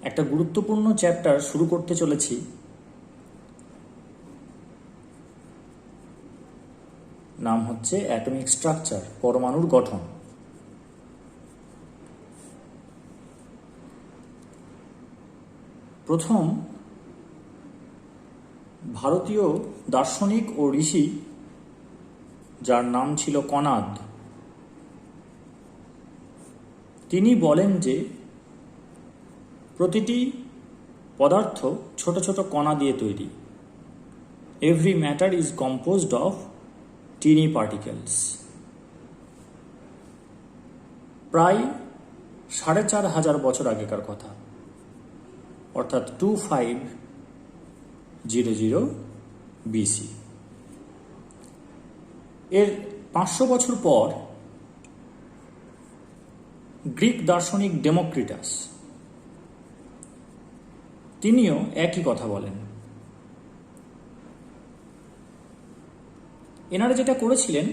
একটা গুরুত্বপূর্ণ চ্যাপ্টার শুরু করতে চলেছি। নাম হচ্ছে অ্যাটমিক স্ট্রাকচার, পরমাণুর গঠন। প্রথম ভারতীয় দার্শনিক ও ঋষি, যার নাম ছিল কনাদ, তিনি বলেন যে প্রতিটি পদার্থ ছোট ছোট কণা দিয়ে তৈরি। Every matter is composed of tiny particles. প্রায় 4500 বছর আগেকার কথা, অর্থাৎ 2500 BC। এর 500 বছর পর গ্রিক দার্শনিক ডেমোক্রিটাস তিনিও একই কথা বলেন। এনারা যেটা করেছিলেন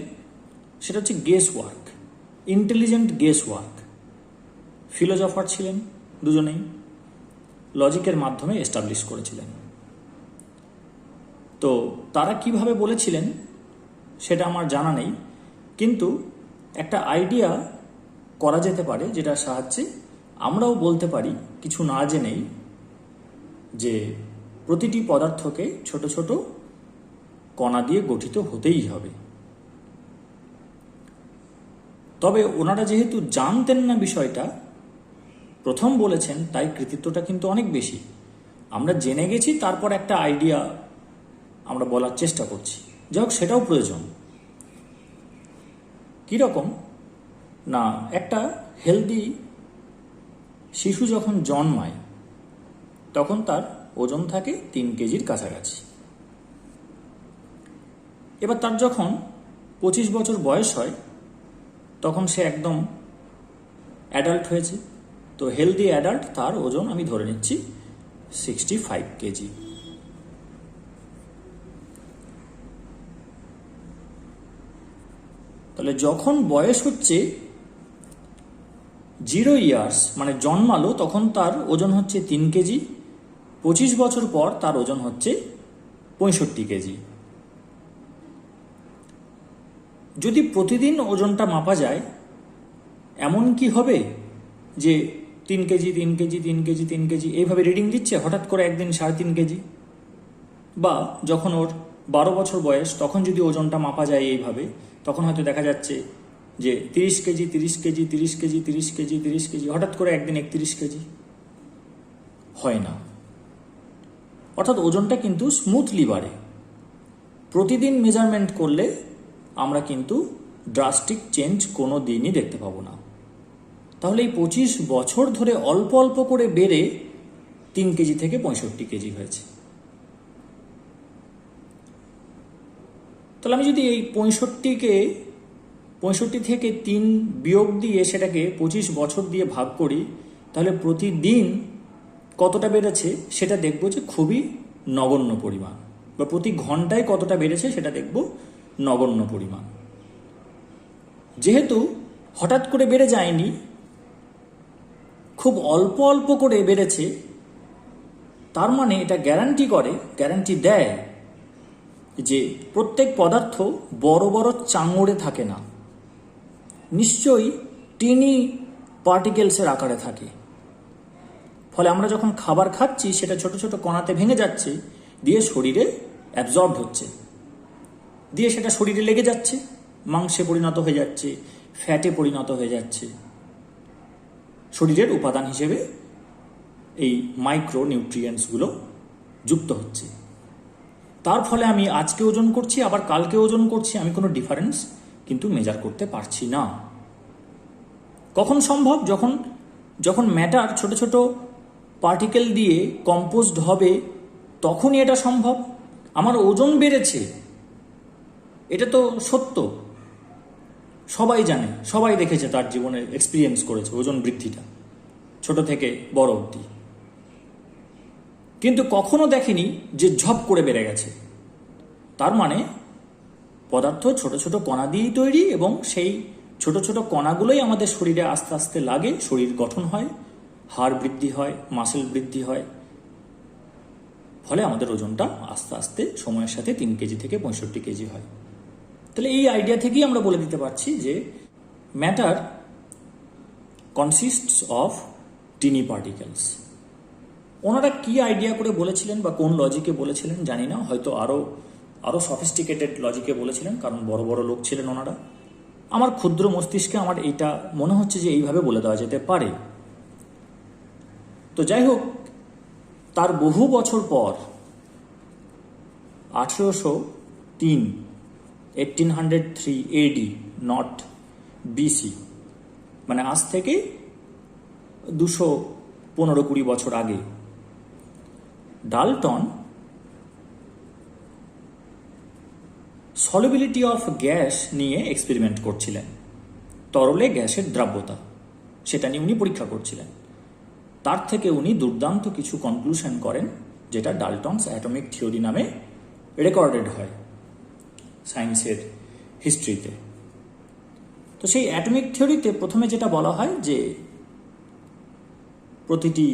সেটা হচ্ছে guess work, intelligent guess work. Philosopher ছিলেন দুজনেই, লজিকের মাধ্যমে এস্টাবলিশ করেছিলেন। তো তারা কিভাবে বলেছিলেন সেটা আমার জানা নেই, কিন্তু একটা আইডিয়া করা যেতে পারে যেটার সাহায্যে আমরাও বলতে পারি কিছু না জেনেই যে প্রতিটি পদার্থকে ছোট ছোট কণা দিয়ে গঠিত হতেই হবে। তবে ওনারা যেহেতু জানতেন না বিষয়টা, প্রথম বলেছেন, তাই কৃতিত্বটা কিন্তু অনেক বেশি। আমরা জেনে গেছি, তারপর একটা আইডিয়া আমরা বলার চেষ্টা করছি। যাই হোক, সেটাও প্রয়োজন। কীরকম না, একটা হেলদি শিশু যখন জন্মায় তখন তার ওজন থাকে 3 কেজির কাছাকাছি। এবার তার যখন 25 বছর বয়স হয় তখন সে একদম অ্যাডাল্ট হয়েছে। তো হেলদি অ্যাডাল্ট, তার ওজন আমি ধরে নিচ্ছি 65 কেজি। তাহলে যখন বয়স হচ্ছে 0 ইয়ার্স, মানে জন্মালো, তখন তার ওজন হচ্ছে 3 কেজি। 25 বছর পর তার ওজন হচ্ছে 65 কেজি। যদি প্রতিদিন ওজনটা মাপা যায়, এমন কি হবে যে 3 কেজি 3 কেজি 3 কেজি 3 কেজি এইভাবে রিডিং দিচ্ছে, হঠাৎ করে একদিন 3.5 কেজি? বা যখন ওর 12 বছর বয়স, তখন যদি ওজনটা মাপা যায় এইভাবে, তখন হয়তো দেখা যাচ্ছে যে 30 KG 30 KG 30 KG 30 KG 30 KG, হঠাৎ করে একদিন 31 কেজি। হয় না। অর্থাৎ ওজনটা কিন্তু স্মুথলি বাড়ে। প্রতিদিন মেজারমেন্ট করলে আমরা কিন্তু ড্রাস্টিক চেঞ্জ কোনো দিনই দেখতে পাবো না। তাহলে এই 25 বছর ধরে অল্প অল্প করে বেড়ে 3 কেজি থেকে 65 কেজি হয়েছে। তাহলে আমি যদি এই 65 থেকে 3 বিয়োগ দিয়ে সেটাকে 25 বছর দিয়ে ভাগ করি, তাহলে প্রতিদিন কতটা বেড়েছে সেটা দেখব যে খুবই নগণ্য পরিমাণ, বা প্রতি ঘন্টায় কতটা বেড়েছে সেটা দেখব নগণ্য পরিমাণ। যেহেতু হঠাৎ করে বেড়ে যায়নি, খুব অল্প অল্প করে বেড়েছে, তার মানে এটা গ্যারান্টি দেয় যে প্রত্যেক পদার্থ বড় বড় চাঙড়ে থাকে না, নিশ্চয়ই টিনি পার্টিকেলসের আকারে থাকে। ফলে আমরা যখন খাবার খাচ্ছি সেটা ছোট ছোট কণাতে ভেঙে যাচ্ছে, দিয়ে শরীরে অ্যাবজর্বড হচ্ছে, দিয়ে সেটা শরীরে লেগে যাচ্ছে, মাংসে পরিণত হয়ে যাচ্ছে, ফ্যাটে পরিণত হয়ে যাচ্ছে। শরীরের উপাদান হিসেবে এই মাইক্রো নিউট্রিয়েন্টসগুলো যুক্ত হচ্ছে। তার ফলে আমি আজকে ওজন করছি, আবার কালকে ওজন করছি, আমি কোনো ডিফারেন্স কিন্তু মেজার করতে পারছি না। কখন সম্ভব? যখন ম্যাটার ছোট ছোট পার্টিকেল দিয়ে কম্পোজড হবে, তখনই এটা সম্ভব। আমার ওজন বেড়েছে, এটা তো সত্য, সবাই জানে, সবাই দেখেছে, তার জীবনে এক্সপিরিয়েন্স করেছে ওজন বৃদ্ধিটা, ছোট থেকে বড় অবধি। কিন্তু কখনো দেখেনি যে ঝপ করে বেড়ে গেছে। তার মানে পদার্থ ছোট ছোট কণা দিয়েই তৈরি, এবং সেই ছোট ছোট কণাগুলোই আমাদের শরীরে আস্তে আস্তে লাগে, শরীর গঠন হয়, হাড় বৃদ্ধি হয়, মাসেল বৃদ্ধি হয়, ফলে আমাদের ওজনটা আস্তে আস্তে সময়ের সাথে 3 কেজি থেকে 65 কেজি হয়। তাহলে এই আইডিয়া থেকেই আমরা বলে দিতে পারছি যে matter consists of tiny particles. ওনারা কি আইডিয়া করে বলেছিলেন বা কোন লজিকে বলেছিলেন জানি না, হয়তো আরও সফিস্টিকেটেড লজিকে বলেছিলেন, কারণ বড় বড় লোক ছিলেন ওনারা। আমার ক্ষুদ্র মস্তিষ্কে আমার এইটা মনে হচ্ছে যে এইভাবে বলে দেওয়া যেতে পারে। তো যাই হোক, তার বহু বছর পর 1803 এডি, নট বিসি, মানে আজ থেকে 215-20 বছর আগে, ডাল্টন সলিবিলিটি অফ গ্যাস নিয়ে এক্সপেরিমেন্ট করছিলেন। তরলে গ্যাসের দ্রাব্যতা, সেটা নিয়ে উনি পরীক্ষা করছিলেন। তার থেকে উনি দুর্দান্ত কিছু কনক্লুশন করেন, যেটা ডাল্টনস অ্যাটমিক থিওরি নামে রেকর্ডেড হয় সায়েন্সের হিস্ট্রিতে। তো সেই অ্যাটমিক থিওরিতে প্রথমে যেটা বলা হয় যে প্রতিটি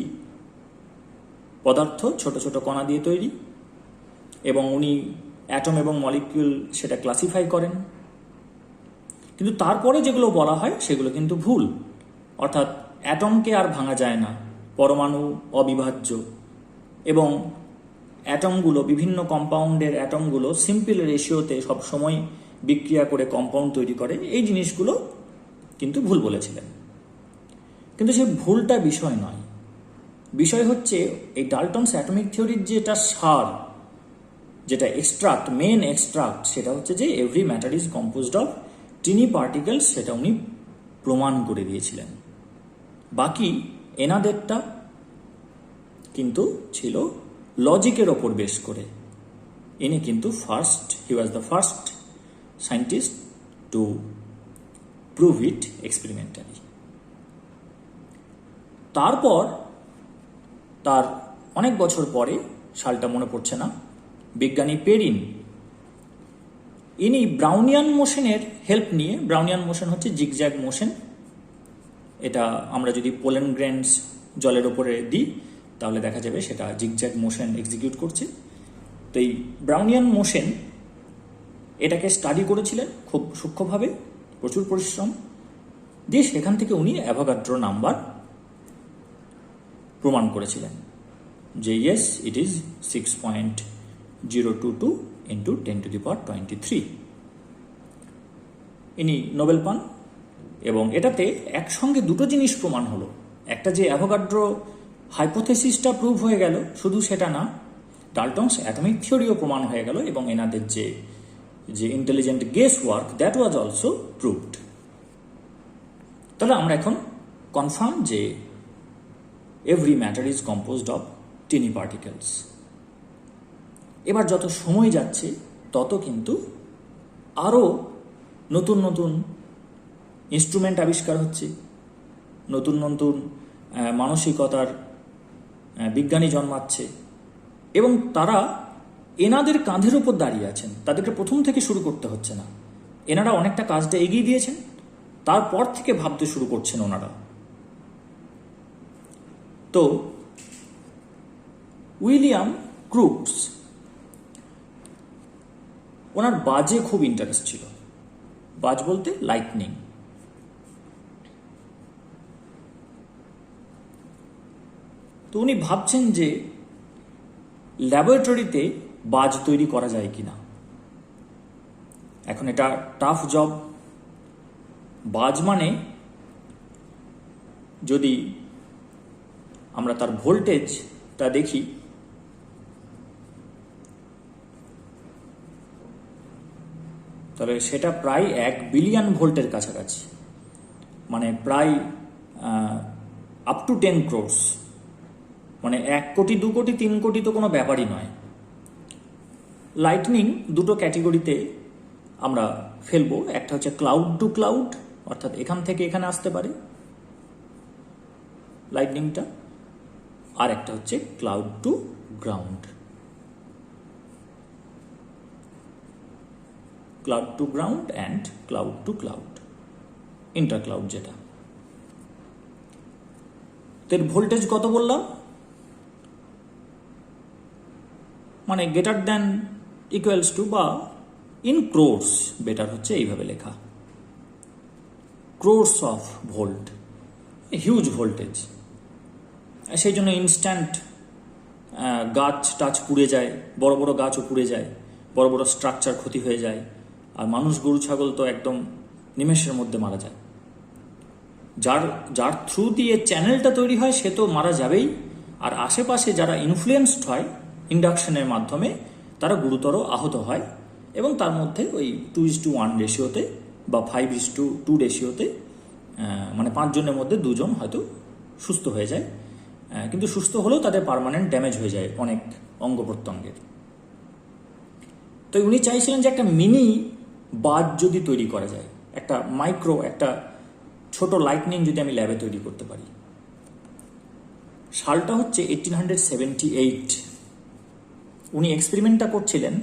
পদার্থ ছোট ছোট কণা দিয়ে তৈরি, এবং উনি অ্যাটম এবং মলিকিউল সেটা ক্লাসিফাই করেন। কিন্তু তারপরে যেগুলো বলা হয় সেগুলো কিন্তু ভুল। অর্থাৎ অ্যাটমকে আর ভাঙা যায় না, পরমাণু অবিভাজ্য, এবং অ্যাটমগুলো, বিভিন্ন কম্পাউন্ডের অ্যাটমগুলো সিম্পল রেশিওতে সবসময় বিক্রিয়া করে কম্পাউন্ড তৈরি করে, এই জিনিসগুলো কিন্তু ভুল বলেছিলেন। কিন্তু সেই ভুলটা বিষয় নয়, বিষয় হচ্ছে এই ডাল্টনস অ্যাটমিক থিওরির যেটা সার, যেটা এক্সট্রাক্ট, মেন এক্সট্রাক্ট, সেটা হচ্ছে যে every matter is composed of tiny particles, সেটা উনি প্রমাণ করে দিয়েছিলেন। বাকি এনাদেরটা কিন্তু ছিল লজিকের ওপর বেশ করে। ইনি কিন্তু he was the first scientist to prove it experimentally. তারপর তার অনেক বছর পরে, সালটা মনে পড়ছে না, বিজ্ঞানী পেরিন, ইনি ব্রাউনিয়ান মোশনের হেল্প নিয়ে, ব্রাউনিয়ান মোশন হচ্ছে জিগজ্যাগ মোশন, এটা আমরা যদি পোলেন গ্রেনস জলের ওপরে দিই তাহলে দেখা যাবে সেটা জিগজ্যাগ মোশন এক্সিকিউট করছে। তো এই ব্রাউনিয়ান মোশন, এটাকে স্টাডি করেছিলেন খুব সূক্ষ্মভাবে, প্রচুর পরিশ্রম দিয়ে, সেখান থেকে উনি অ্যাভোগাড্রো নাম্বার প্রমাণ করেছিলেন যে ইয়েস, ইট ইজ 6.022 ইন্টু 10⁻23। ইনি নোবেল পান, এবং এটাতে একসঙ্গে দুটো জিনিস প্রমাণ হলো। একটা যে অ্যাভোগাড্রো হাইপোথেসিসটা প্রুভ হয়ে গেল, শুধু সেটা না, ডাল্টনস অ্যাটমিক থিওরিও প্রমাণ হয়ে গেল, এবং এনাদের যে intelligent guess work, that was also proved. তাহলে আমরা এখন কনফার্ম যে every matter is composed of tiny particles. এবার যত সময় যাচ্ছে তত কিন্তু আরও নতুন নতুন ইনস্ট্রুমেন্ট আবিষ্কার হচ্ছে, নতুন নতুন মানসিকতার বিজ্ঞানী জন্মাচ্ছে, এবং তারা এনাদের কাঁধের ওপর দাঁড়িয়ে আছেন। তাদেরকে প্রথম থেকে শুরু করতে হচ্ছে না, এনারা অনেকটা কাজটা এগিয়ে দিয়েছেন, তারপর থেকে ভাবতে শুরু করছেন ওনারা। তো উইলিয়াম ক্রুকস, ওনার বাজে খুব ইন্টারেস্ট ছিল। বাজ বলতে লাইটনিং। তো উনি ভাবছেন যে ল্যাবরেটরিতে বাজ তৈরি করা যায় কিনা। এখন এটা টাফ জব। বাজ মানে যদি আমরা তার ভোল্টেজটা দেখি, তাহলে সেটা প্রায় 1 বিলিয়ন ভোল্টের কাছাকাছি, মানে প্রায় আপ টু 10 crores, মানে 1 কোটি 2 কোটি 3 কোটি তো কোনো ব্যাপারই নয়। লাইটনিং দুটো ক্যাটেগরিতে আমরা ফেলবো, একটা হচ্ছে ক্লাউড টু ক্লাউড, অর্থাৎ এখান থেকে এখানে আসতে পারে লাইটনিংটা, আর একটা হচ্ছে cloud to ground. Cloud to ground and cloud to cloud, inter cloud যেটা। তো এর ভোল্টেজ কত বললাম, মানে গ্রেটার দ্যান ইকুয়ালস টু বা ইন ক্রোর্স, বেটার হচ্ছে এইভাবে লেখা, crores of volt, huge voltage. সেই জন্য ইনস্ট্যান্ট গাছ টাছ পুড়ে যায়, বড় বড় গাছও পুড়ে যায়, বড় বড় স্ট্রাকচার ক্ষতি হয়ে যায়, আর মানুষ গরু ছাগল তো একদম নিমেষের মধ্যে মারা যায়। যার যার থ্রু দিয়ে চ্যানেলটা তৈরি হয় সে তো মারা যাবেই, আর আশেপাশে যারা ইনফ্লুয়েন্সড হয় ইন্ডাকশনের মাধ্যমে তারা গুরুতর আহত হয়, এবং তার মধ্যে ওই 2:1 রেশিওতে বা 5:2 রেশিওতে, মানে 5 জনের মধ্যে 2 জন হয়তো সুস্থ হয়ে যায়, কিন্তু সুস্থ হলেও তাদের পার্মানেন্ট ড্যামেজ হয়ে যায় অনেক অঙ্গ প্রত্যঙ্গের। তো উনি চাইছিলেন যে একটা মিনি বাজ যদি তৈরি করা যায়, একটা মাইক্রো, একটা ছোট লাইটনিং যদি আমি ল্যাবে তৈরি করতে পারি। সালটা হচ্ছে 1878। উনি এক্সপেরিমেন্টটা করছিলেন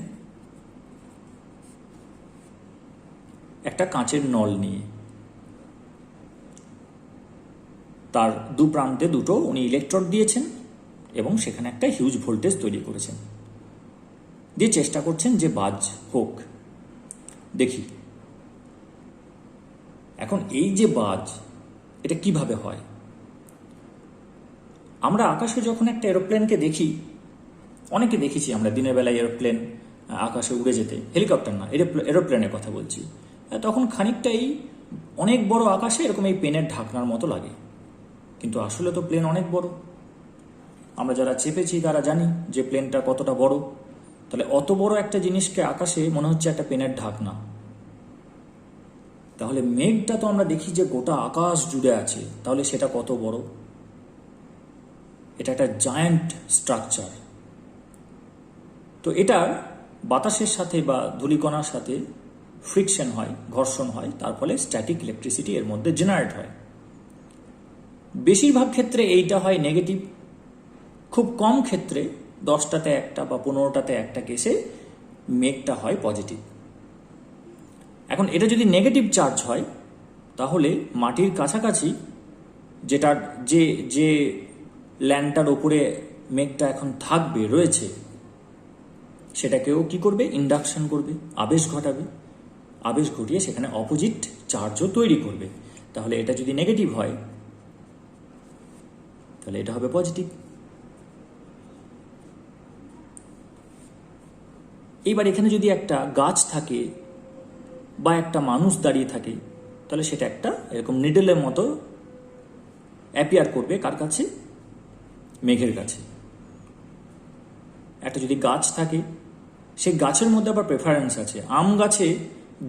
একটা কাঁচের নল নিয়ে, তার দু প্রান্তে দুটো উনি ইলেকট্রোড দিয়েছেন এবং সেখানে একটা হিউজ ভোল্টেজ তৈরি করেছেন, দিয়ে চেষ্টা করছেন যে বাজ হোক, দেখি। এখন এই যে বাজ, এটা কিভাবে হয়? আমরা আকাশে যখন একটা এরোপ্লেনকে দেখি, অনেকে দেখেছি আমরা দিনের বেলায় এরোপ্লেন আকাশে উড়ে যেতে, হেলিকপ্টার না, এরোপ্লেনের কথা বলছি, তখন খানিকটাই অনেক বড় আকাশে এরকম এই পেনের ঢাকনার মতো লাগে, কিন্তু আসলে তো প্লেন অনেক বড়। আমরা যারা চেপেছি তারা জানি যে প্লেনটা কতটা বড়। তাহলে অত বড় একটা জিনিসকে আকাশে মনে হচ্ছে একটা পেনের ঢাকনা। তাহলে মেঘটা তো আমরা দেখি যে গোটা আকাশ জুড়ে আছে, তাহলে সেটা কত বড়? এটা একটা জায়ান্ট স্ট্রাকচার। তো এটার বাতাসের সাথে বা ধূলিকণার সাথে ফ্রিকশন হয়, ঘর্ষণ হয়, তার ফলে স্ট্যাটিক ইলেকট্রিসিটি এর মধ্যে জেনারেট হয়। বেশিরভাগ ক্ষেত্রে এইটা হয় নেগেটিভ, খুব কম ক্ষেত্রে 10টাতে একটা বা 15টাতে একটা কেসে মেঘটা হয় পজিটিভ। এখন এটা যদি নেগেটিভ চার্জ হয়, তাহলে মাটির কাছাকাছি যেটার যে যে ল্যান্ডটার ওপরে মেঘটা এখন থাকবে রয়েছে, সেটাকেও কি করবে? ইন্ডাকশন করবে, আবেশ ঘটাবে, আবেশ ঘটিয়ে সেখানে অপোজিট চার্জও তৈরি করবে। তাহলে এটা যদি নেগেটিভ হয় তাহলে এটা হবে পজিটিভ। এইবার এখানে যদি একটা গাছ থাকে বা একটা মানুষ দাঁড়িয়ে থাকে, তাহলে সেটা একটা এরকম নিডলের মতো অ্যাপিয়ার করবে কার কাছে? মেঘের কাছে। একটা যদি গাছ থাকে, সেই গাছের মধ্যে আবার প্রেফারেন্স আছে। আম গাছে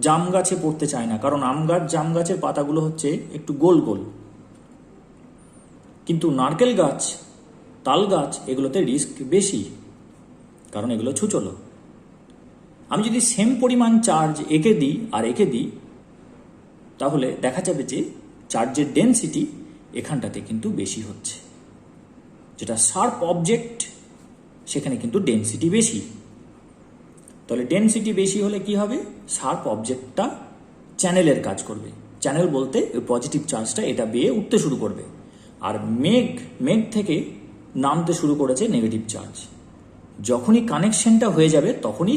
জাম গাছে পড়তে চায় না, কারণ আম গাছ জাম গাছের পাতাগুলো হচ্ছে একটু গোল গোল, কিন্তু নারকেল গাছ, তাল গাছ, এগুলোতে রিস্ক বেশি, কারণ এগুলো ছুচলো। আমি যদি সেম পরিমাণ চার্জ এঁকে দিই আর এঁকে দিই, তাহলে দেখা যাবে যে চার্জের ডেনসিটি এখানটাতে কিন্তু বেশি হচ্ছে। যেটা শার্প অবজেক্ট সেখানে কিন্তু ডেনসিটি বেশি। তাহলে ডেনসিটি বেশি হলে কি হবে? শার্প অবজেক্টটা চ্যানেলের কাজ করবে। চ্যানেল বলতে ওই পজিটিভ চার্জটা এটা বেয়ে উঠতে শুরু করবে, আর মেঘ থেকে নামতে শুরু করেছে নেগেটিভ চার্জ। যখনই কানেকশনটা হয়ে যাবে তখনই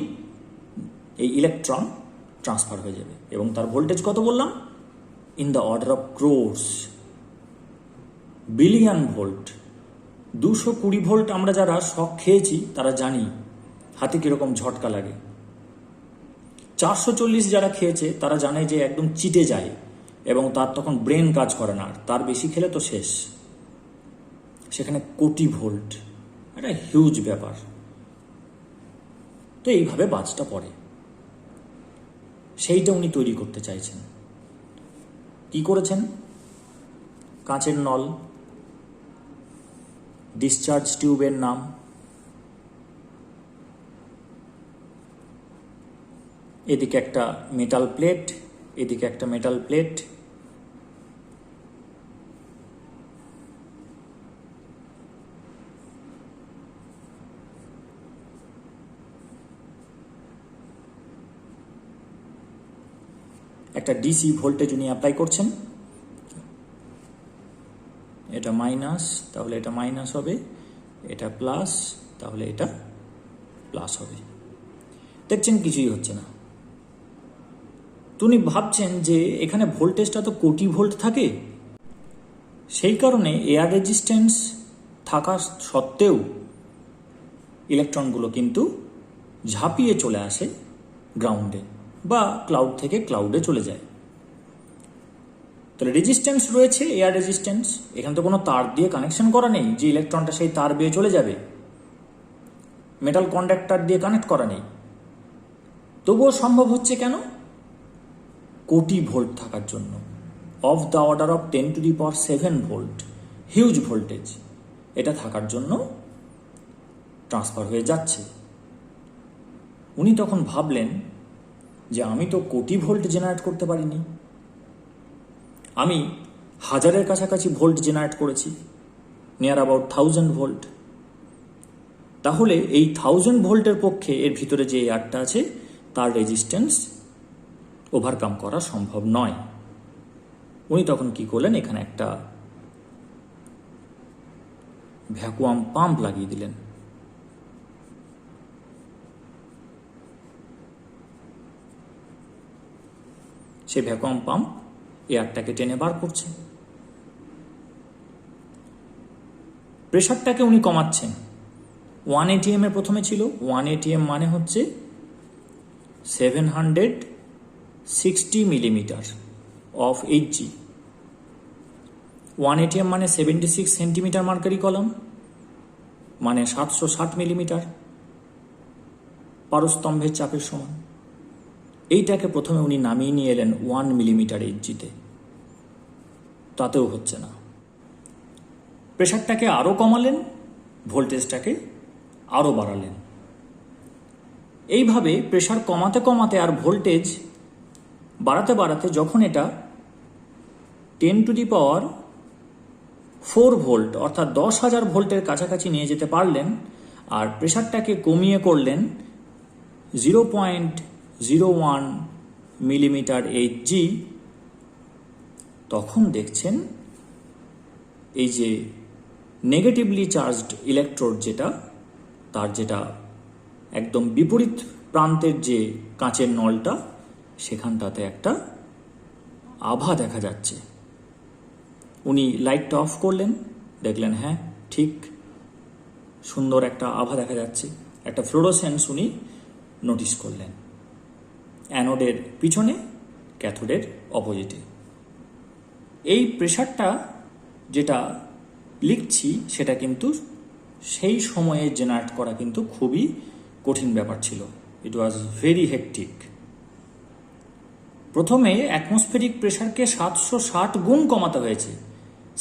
এই ইলেকট্রন ট্রান্সফার হয়ে যাবে, এবং তার ভোল্টেজ কত বললাম? In the order of crores, billion volt. 220 volt আমরা যারা শক খেয়েছি তারা জানি হাতে কিরকম ঝটকা লাগে। 440 যারা খেয়েছে তারা জানে যে একদম চিটে যায়, এবং তার তখন ব্রেন কাজ করে না, তার বেশি খেলে তো শেষ। সেখানে কোটি ভোল্ট, একটা হিউজ ব্যাপার। তো এইভাবে বাজটা পড়ে, সেইটা উনি তৈরি করতে চাইছেন। কি করেছেন? কাঁচের নল, ডিসচার্জ টিউবের নাম, এদিকে একটা মেটাল প্লেট, এদিকে একটা মেটাল প্লেট, একটা ডিসি ভোল্টেজ উনি অ্যাপ্লাই করছেন। এটা মাইনাস, তাহলে এটা মাইনাস হবে, এটা প্লাস, তাহলে এটা প্লাস হবে। দেখছেন কিছুই হচ্ছে না। তুমি ভাবছেন যে এখানে ভোল্টেজটা তো কোটি ভোল্ট থাকে, সেই কারণে এয়ার রেজিস্ট্যান্স থাকা সত্ত্বেও ইলেকট্রনগুলো কিন্তু ঝাঁপিয়ে চলে আসে গ্রাউন্ডে বা ক্লাউড থেকে ক্লাউডে চলে যায়। তাহলে রেজিস্ট্যান্স রয়েছে, এয়ার রেজিস্ট্যান্স, এখানে তো কোনো তার দিয়ে কানেকশন করা নেই যে ইলেকট্রনটা সেই তার বেয়ে চলে যাবে, মেটাল কন্ডাক্টর দিয়ে কানেক্ট করা নেই, তবুও সম্ভব হচ্ছে কেন? কোটি ভোল্ট থাকার জন্য, of the order of 10⁷ volt, huge voltage, এটা থাকার জন্য ট্রান্সফার হয়ে যাচ্ছে। উনি তখন ভাবলেন যে আমি তো কোটি ভোল্ট জেনারেট করতে পারিনি, আমি হাজারের কাছাকাছি ভোল্ট জেনারেট করেছি, নিয়ার অ্যাবাউট 1000 ভোল্ট। তাহলে এই 1000 ভোল্টের পক্ষে এর ভিতরে যে এয়ারটা আছে তার রেজিস্ট্যান্স ওভারকাম করা সম্ভব নয়। উনি তখন কি করলেন, এখানে একটা ভ্যাকুয়াম পাম্প লাগিয়ে দিলেন। সেই ভ্যাকুয়াম পাম্প এয়ারটাকে টেনে বার করছে, প্রেশারটাকে উনি কমাচ্ছেন। 1 ATM এর প্রথমে ছিল, 1 ATM মানে হচ্ছে 760 মিলিমিটার অফ Hg। 1 ATM মানে 76 সেন্টিমিটার মার্কারি কলাম, মানে 760 মিলিমিটার, পারস্তম্ভের চাপের সমান। এইটাকে প্রথমে উনি নামিয়ে নিয়ে এলেন 1 মিলিমিটার Hg-তে, তাতেও হচ্ছে না। প্রেশারটাকে আরও কমালেন, ভোল্টেজটাকে আরও বাড়ালেন। এইভাবে প্রেশার কমাতে কমাতে আর ভোল্টেজ বাড়াতে বাড়াতে যখন এটা 10⁴ ভোল্ট অর্থাৎ 10,000 ভোল্টের কাছাকাছি নিয়ে যেতে পারলেন, আর প্রেশারটাকে কমিয়ে করলেন 0.01 মিলিমিটার Hg, তখন দেখছেন এই যে নেগেটিভলি চার্জড ইলেকট্রোড যেটা, তার যেটা একদম বিপরীত প্রান্তের যে কাঁচের নলটা, সেখানটাতে একটা আভা দেখা যাচ্ছে। উনি লাইটটা অফ করলেন, দেখলেন হ্যাঁ ঠিক সুন্দর একটা আভা দেখা যাচ্ছে, একটা ফ্লোরোসেন্স উনি নোটিস করলেন অ্যানোডের পিছনে, ক্যাথোডের অপোজিটে। এই প্রেশারটা যেটা লিখছি সেটা কিন্তু সেই সময়ে জেনারেট করা কিন্তু খুবই কঠিন ব্যাপার ছিল। ইট ওয়াজ ভেরি হেকটিক। প্রথমে অ্যাটমসফেরিক প্রেশারকে 760 গুণ কমাতে হয়েছে,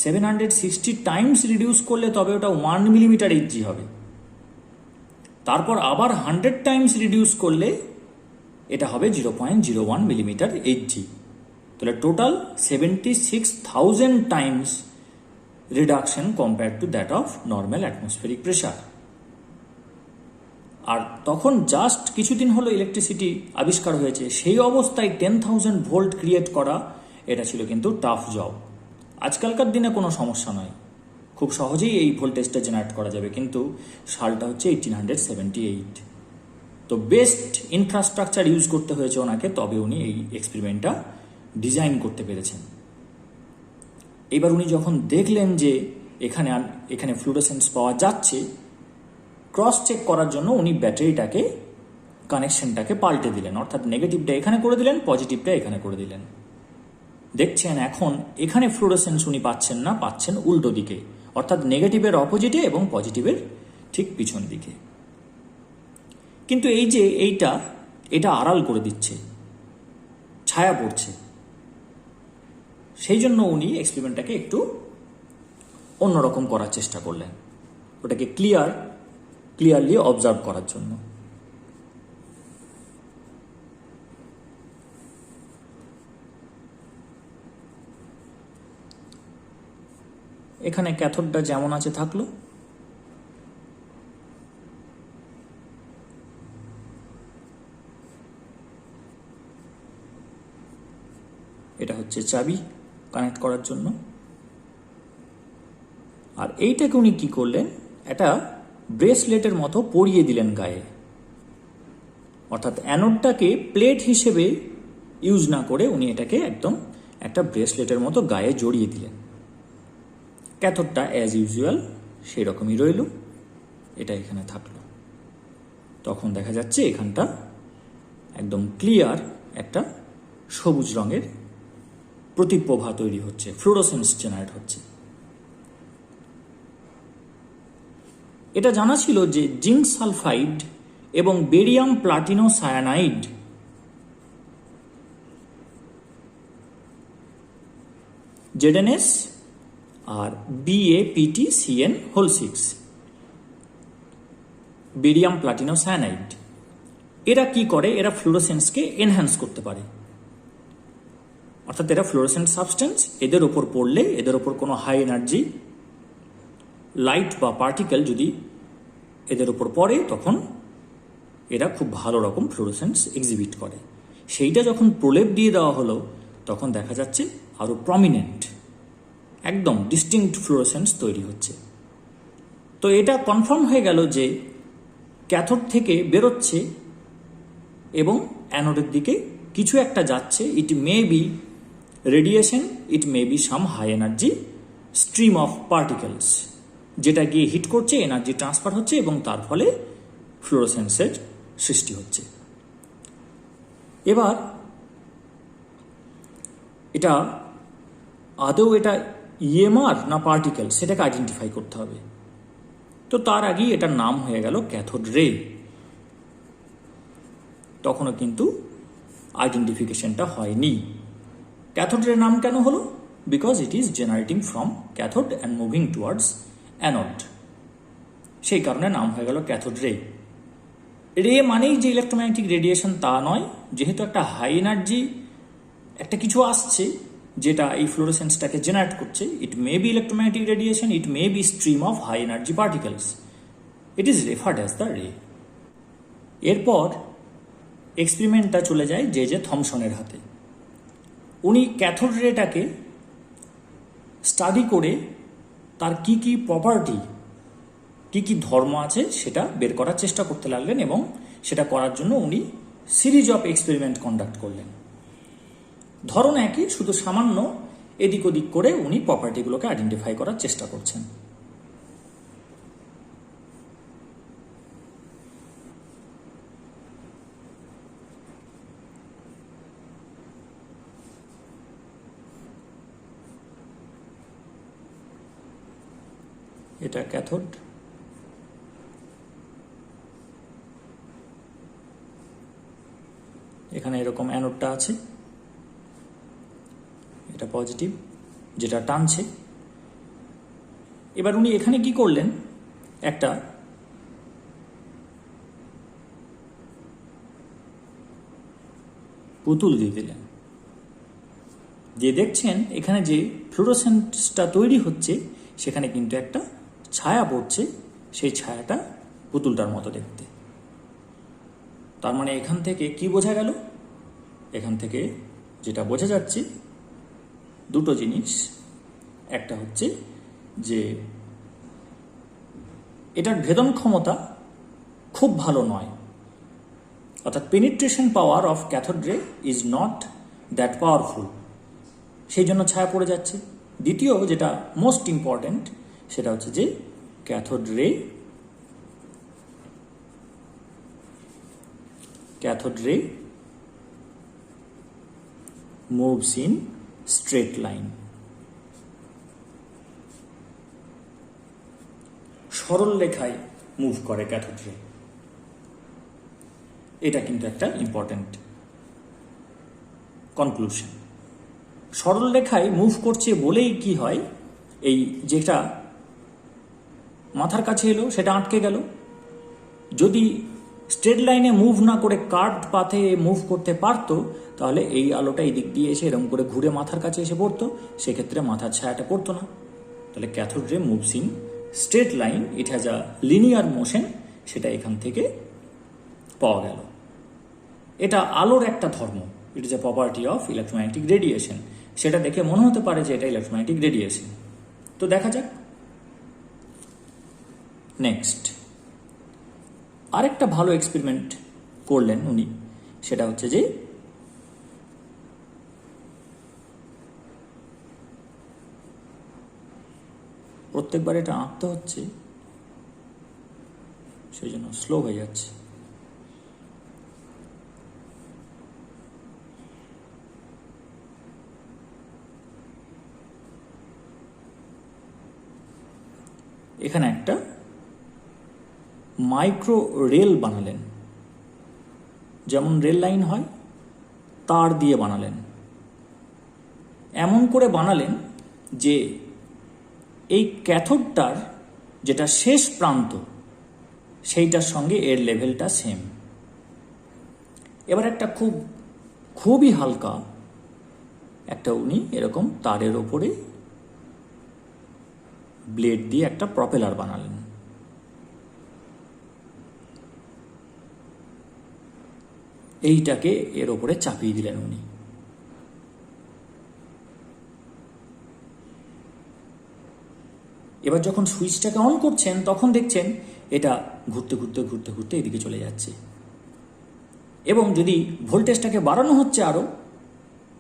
760 টাইমস রিডিউস করলে তবে ওটা 1 মিলিমিটার Hg হবে। তারপর আবার 100 টাইমস রিডিউস করলে এটা হবে 0.01 মিলিমিটার Hg। তাহলে total 76,000 times reduction compared to that of normal atmospheric pressure. আর তখন জাস্ট কিছুদিন হলো ইলেকট্রিসিটি আবিষ্কার হয়েছে, সেই অবস্থায় 10,000 ভোল্ট ক্রিয়েট করা এটা ছিল কিন্তু টাফ জব। আজকালকার দিনে কোনো সমস্যা নয়, খুব সহজেই এই ভোল্টেজটা জেনারেট করা যাবে, কিন্তু সালটা হচ্ছে 1878। তো বেস্ট ইনফ্রাস্ট্রাকচার ইউজ করতে হয়েছে ওনাকে, তবে উনি এই এক্সপেরিমেন্টটা ডিজাইন করতে পেরেছেন। এবার উনি যখন দেখলেন যে এখানে ফ্লুরোসেন্স পাওয়া যাচ্ছে, ক্রস চেক করার জন্য উনি ব্যাটারিটাকে কানেকশনটাকে পাল্টে দিলেন, অর্থাৎ নেগেটিভটা এখানে করে দিলেন, পজিটিভটা এখানে করে দিলেন। দেখছেন এখন এখানে ফ্লুরোসেন্স উনি পাচ্ছেন না, পাচ্ছেন উল্টো দিকে, অর্থাৎ নেগেটিভের অপোজিটে এবং পজিটিভের ঠিক পিছন দিকে। কিন্তু এই যে এটা আড়াল করে দিচ্ছে, ছায়া পড়ছে, সেই জন্য উনি এক্সপেরিমেন্টটাকে একটু অন্যরকম করার চেষ্টা করলেন, ওটাকে ক্লিয়ারলি অবজার্ভ করার জন্য। এখানে ক্যাথোডটা যেমন আছে থাকলো, এটা হচ্ছে চাবি কানেক্ট করার জন্য। আর এইটাকে উনি কি করলেন, একটা ব্রেসলেটের মতো পরিয়ে দিলেন গায়ে। অর্থাৎ অ্যানোডটাকে প্লেট হিসেবে ইউজ না করে উনি এটাকে একদম একটা ব্রেসলেটের মতো গায়ে জড়িয়ে দিলেন। ক্যাথোডটা অ্যাজ ইউজুয়াল সেই রকমই রইল, এটা এখানে থাকলো। তখন দেখা যাচ্ছে এখানটা একদম ক্লিয়ার একটা সবুজ রঙের প্রতিপ্রভা তৈরি হচ্ছে, ফ্লোরোসেন্স জেনারেট হচ্ছে। এটা জানা ছিল যে জিঙ্ক সালফাইড এবং বেরিয়াম প্লাটিনো সায়ানাইড ZnS আর BaPtCN6 বেরিয়াম প্লাটিনো সায়ানাইড, এরা কি করে, এরা ফ্লোরোসেন্সকে এনহ্যান্স করতে পারে। অর্থাৎ এরা ফ্লোরোসেন্ট সাবস্টেন্স, এদের ওপর পড়লে, এদের ওপর কোনো হাই এনার্জি লাইট বা পার্টিকেল যদি এদের ওপর পড়ে, তখন এরা খুব ভালো রকম ফ্লোরোসেন্স এক্সিবিট করে। সেইটা যখন প্রলেপ দিয়ে দেওয়া হলো, তখন দেখা যাচ্ছে আরও প্রমিনেন্ট, একদম ডিস্টিংক্ট ফ্লোরোসেন্স তৈরি হচ্ছে। তো এটা কনফার্ম হয়ে গেল যে ক্যাথোড থেকে বেরোচ্ছে এবং অ্যানোডের দিকে কিছু একটা যাচ্ছে। It may be radiation, it may be some high energy stream of particles, যেটা গিয়ে হিট করছে, এনার্জি ট্রান্সফার হচ্ছে এবং তার ফলে ফ্লোরোসেন্সের সৃষ্টি হচ্ছে। এবার এটা আদৌ এটা ইএমআর না পার্টিকেল, সেটাকে আইডেন্টিফাই করতে হবে। তো তার আগেই এটার নাম হয়ে গেল ক্যাথোড রে। তখনও কিন্তু আইডেন্টিফিকেশনটা হয়নি। ক্যাথোড রে নাম কেন হলো? Because it is generating from cathode and moving towards anode, সেই কারণে নাম হয়ে গেল ক্যাথোড রে। রে মানেই যে ইলেকট্রোম্যাগনেটিক রেডিয়েশন তা নয়, যেহেতু একটা হাই এনার্জি একটা কিছু আসছে যেটা এই ফ্লোরোসেন্সটাকে জেনারেট করছে, it may be electromagnetic radiation, it may be stream of high energy particles, it is referred as the ray. এরপর এক্সপেরিমেন্টটা চলে যায় জে থমসনের হাতে। উনি ক্যাথোড রেটাকে স্টাডি করে তার কি কি প্রপার্টি, কি কি ধর্ম আছে সেটা বের করার চেষ্টা করতে লাগলেন, এবং সেটা করার জন্য উনি সিরিজ অফ এক্সপেরিমেন্ট কন্ডাক্ট করলেন। ধরন একই, শুধু সামান্য এদিক ওদিক করে উনি প্রপার্টিগুলোকে আইডেন্টিফাই করার চেষ্টা করছেন। এটা ক্যাথোড, এখানে এরকম অ্যানোডটা আছে, এটা পজিটিভ যেটা টানছে। এবার উনি এখানে কি করলেন, একটা পুতুল দিয়ে দিলেন, যে দেখছেন এখানে যে ফ্লোরোসেন্সটা তৈরি হচ্ছে সেখানে কিন্তু একটা ছায়া পড়ছে, সেই ছায়াটা পুতুলটার মতো দেখতে। তার মানে এখান থেকে কি বোঝা গেল? এখান থেকে যেটা বোঝা যাচ্ছে দুটো জিনিস। একটা হচ্ছে যে এটার ভেদন ক্ষমতা খুব ভালো নয়, অর্থাৎ penetration power of cathode ray is not that powerful, সেই জন্য ছায়া পড়ে যাচ্ছে। দ্বিতীয় যেটা মোস্ট ইম্পর্ট্যান্ট, সেটা হচ্ছে যে cathode ray moves in straight line, সরল রেখায় মুভ করে ক্যাথোড রে। এটা কিন্তু একটা ইম্পর্ট্যান্ট কনক্লুশন। সরল রেখায় মুভ করছে বলেই কি হয়, এই যেটা মাথার কাছে এলো সেটা আটকে গেল। যদি স্ট্রেট লাইনে মুভ না করে কার্ভড পাথে মুভ করতে পারতো, তাহলে এই আলোটা এই দিক দিয়ে এসে এরকম করে ঘুরে মাথার কাছে এসে পড়তো, সেক্ষেত্রে মাথার ছায়াটা পড়তো না। তাহলে cathode ray moves in straight line, it has a linear motion, সেটা এখান থেকে পাওয়া গেল। এটা আলোর একটা ধর্ম, it is a property of electromagnetic radiation. সেটা দেখে মনে হতে পারে যে এটা ইলেকট্রোম্যাগনেটিক রেডিয়েশন। তো দেখা যাক নেক্সট আরেকটা ভালো এক্সপেরিমেন্ট করলেন উনি, সেটা হচ্ছে যে প্রত্যেকবার এটা আঁকতে হচ্ছে, সেই জন্য স্লো হয়ে যাচ্ছে। এখানে একটা মাইক্রো রেল বানালেন, যেমন রেল লাইন হয় তার দিয়ে বানালেন। এমন করে বানালেন যে এই ক্যাথোডটার যেটা শেষ প্রান্ত সেইটার সঙ্গে এর লেভেলটা সেম। এবার একটা খুবই হালকা একটা উনি এরকম তারের ওপরে ব্লেড দিয়ে একটা প্রপেলার বানালেন। এইটাকে এর ওপরে চাপিয়ে দিলেন উনি। এবার যখন সুইচটাকে অন করছেন তখন দেখছেন এটা ঘুরতে ঘুরতে ঘুরতে ঘুরতে এদিকে চলে যাচ্ছে, এবং যদি ভোল্টেজটাকে বাড়ানো হচ্ছে আরো,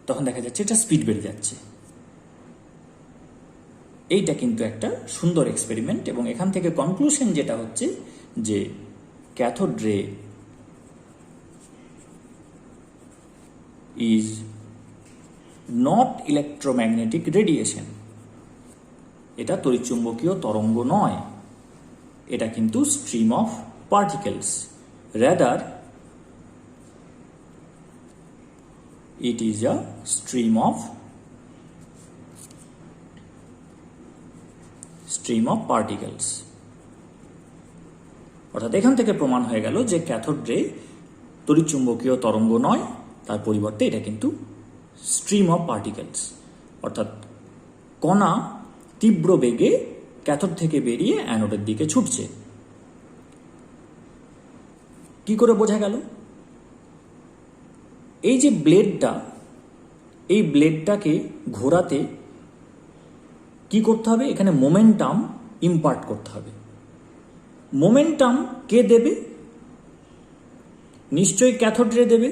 তখন দেখা যাচ্ছে এটা স্পিড বেড়ে যাচ্ছে। এইটা কিন্তু একটা সুন্দর এক্সপেরিমেন্ট, এবং এখান থেকে কনক্লুশন যেটা হচ্ছে যে cathode ray is not electromagnetic radiation. এটা তড়িৎচুম্বকীয় তরঙ্গ নয়, এটা কিন্তু stream of particles. Rather it is a stream of particles। অর্থাৎ এখান থেকে প্রমাণ হয়ে গেল যে ক্যাথোড রে তড়িৎচুম্বকীয় তরঙ্গ নয়, তার পরিবর্তে এটা কিন্তু স্ট্রিম অফ পার্টিকেলস, অর্থাৎ কণা তীব্র বেগে ক্যাথোড থেকে বেরিয়ে অ্যানোডের দিকে ছুটছে। কি করে বোঝা গেল? এই যে ব্লেডটা, এই ব্লেডটাকে ঘোরাতে কি করতে হবে? এখানে মোমেন্টাম ইম্পার্ট করতে হবে। মোমেন্টাম কে দেবে? নিশ্চয়ই ক্যাথোড রে দেবে,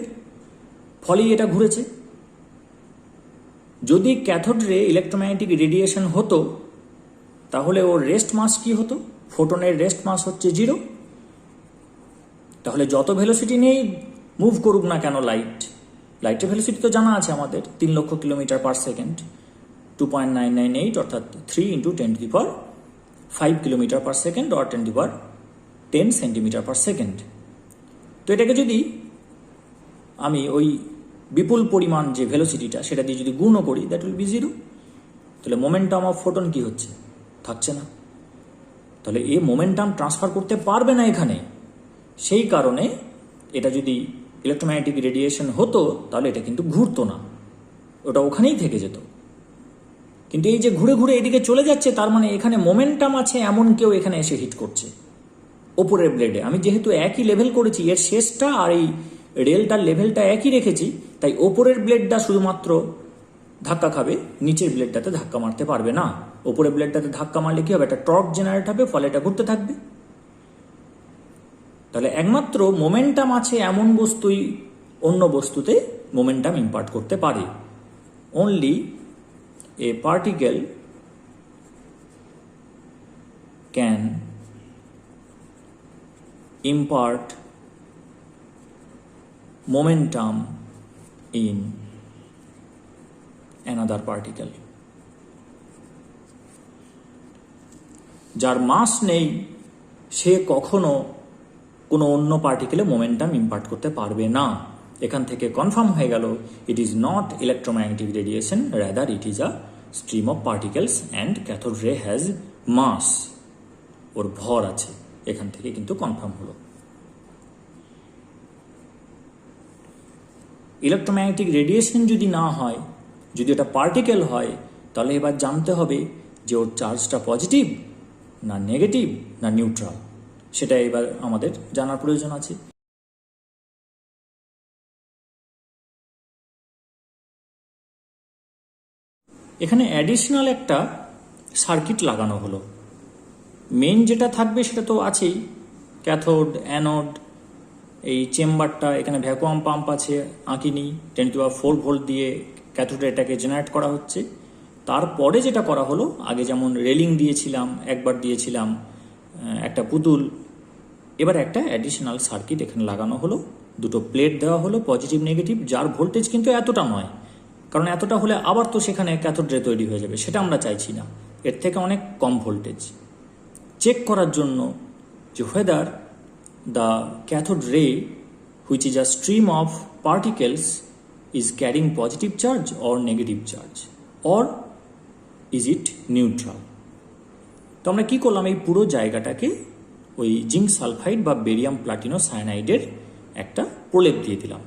ফলেই এটা ঘুরেছে। যদি ক্যাথোড রে ইলেকট্রোম্যাগনেটিক রেডিয়েশন হতো, তাহলে ওর রেস্ট মাস কি হতো? ফোটনের রেস্ট মাস হচ্ছে 0। তাহলে যত ভেলোসিটি নিয়েই মুভ করুক না কেন লাইটের ভেলোসিটি তো জানা আছে আমাদের, 3 লক্ষ কিলোমিটার পার সেকেন্ড, 2.998, অর্থাৎ 3 × 10⁵ kilometre per second, or 10 centimetre per second. তো এটাকে যদি আমি ওই বিপুল পরিমাণ যে ভেলোসিটিটা সেটা দিয়ে যদি গুণ করি, দ্যাট উইল বি 0। তাহলে মোমেন্টাম অফ ফোটন কি হচ্ছে? থাকছে না। তাহলে এ মোমেন্টাম ট্রান্সফার করতে পারবে না এখানে। সেই কারণে এটা যদি ইলেকট্রোম্যাগনেটিক রেডিয়েশন হতো, তাহলে এটা কিন্তু ঘুরতো না, ওটা ওখানেই থেকে যেত। কিন্তু এই যে ঘুরে ঘুরে এদিকে চলে যাচ্ছে, তার মানে এখানে মোমেন্টাম আছে, এমন কেউ এখানে এসে হিট করছে ওপরের ব্লেডে। আমি যেহেতু একই লেভেল করেছি, এর শেষটা আর এই রেলটার লেভেলটা একই রেখেছি, তাই ওপরের ব্লেডটা শুধুমাত্র ধাক্কা খাবে, নিচের ব্লেডটাতে ধাক্কা মারতে পারবে না। ওপরের ব্লেডটাতে ধাক্কা মারলে কি হবে? একটা টর্ক জেনারেট হবে, ফলে এটা ঘুরতে থাকবে। তাহলে একমাত্র মোমেন্টাম আছে এমন বস্তুই অন্য বস্তুতে মোমেন্টাম ইম্পার্ট করতে পারে। Only a particle can impart momentum in another particle। যার মাস নেই সে কখনো কোনো অন্য পার্টিকেলে মোমেন্টাম ইম্পার্ট করতে পারবে না। এখান থেকে কনফার্ম হয়ে গেল it is not electromagnetic radiation, rather it is a stream of particles and cathode ray has mass. ওর ভর আছে, এখান থেকে কিন্তু কনফার্ম হলো। ইলেকট্রোম্যাগনেটিক রেডিয়েশন যদি না হয়, যদি এটা পার্টিকেল হয়, তাহলে এবার জানতে হবে যে ওর চার্জটা পজিটিভ না নেগেটিভ না নিউট্রাল, সেটা এবার আমাদের জানার প্রয়োজন আছে। এখানে অ্যাডিশনাল একটা সার্কিট লাগানো হলো। মেন যেটা থাকবে সেটা তো আছেই, ক্যাথোড, অ্যানোড, এই চেম্বারটা, এখানে ভ্যাকুয়াম পাম্প আছে আঁকিনি, 10⁴ ভোল্ট দিয়ে ক্যাথোডে এটাকে জেনারেট করা হচ্ছে। তারপরে যেটা করা হলো, আগে যেমন রেলিং দিয়েছিলাম, একবার দিয়েছিলাম একটা পুতুল, এবার একটা অ্যাডিশনাল সার্কিট এখানে লাগানো হলো, দুটো প্লেট দেওয়া হলো পজিটিভ নেগেটিভ, যার ভোল্টেজ কিন্তু এতটা নয়, কারণ এতটা হলে আবার তো সেখানে ক্যাথোড রে তৈরি হয়ে যাবে, সেটা আমরা চাইছি না, এর থেকে অনেক কম ভোল্টেজ। চেক করার জন্য যে whether the cathode ray, which is a stream of particles, is carrying positive charge or negative charge, or is it neutral. তো আমরা কি করলাম, এই পুরো জায়গাটাকে ওই জিঙ্ক সালফাইড বা বেরিয়াম প্লাটিনো সায়ানাইডের একটা প্রলেপ দিয়ে দিলাম।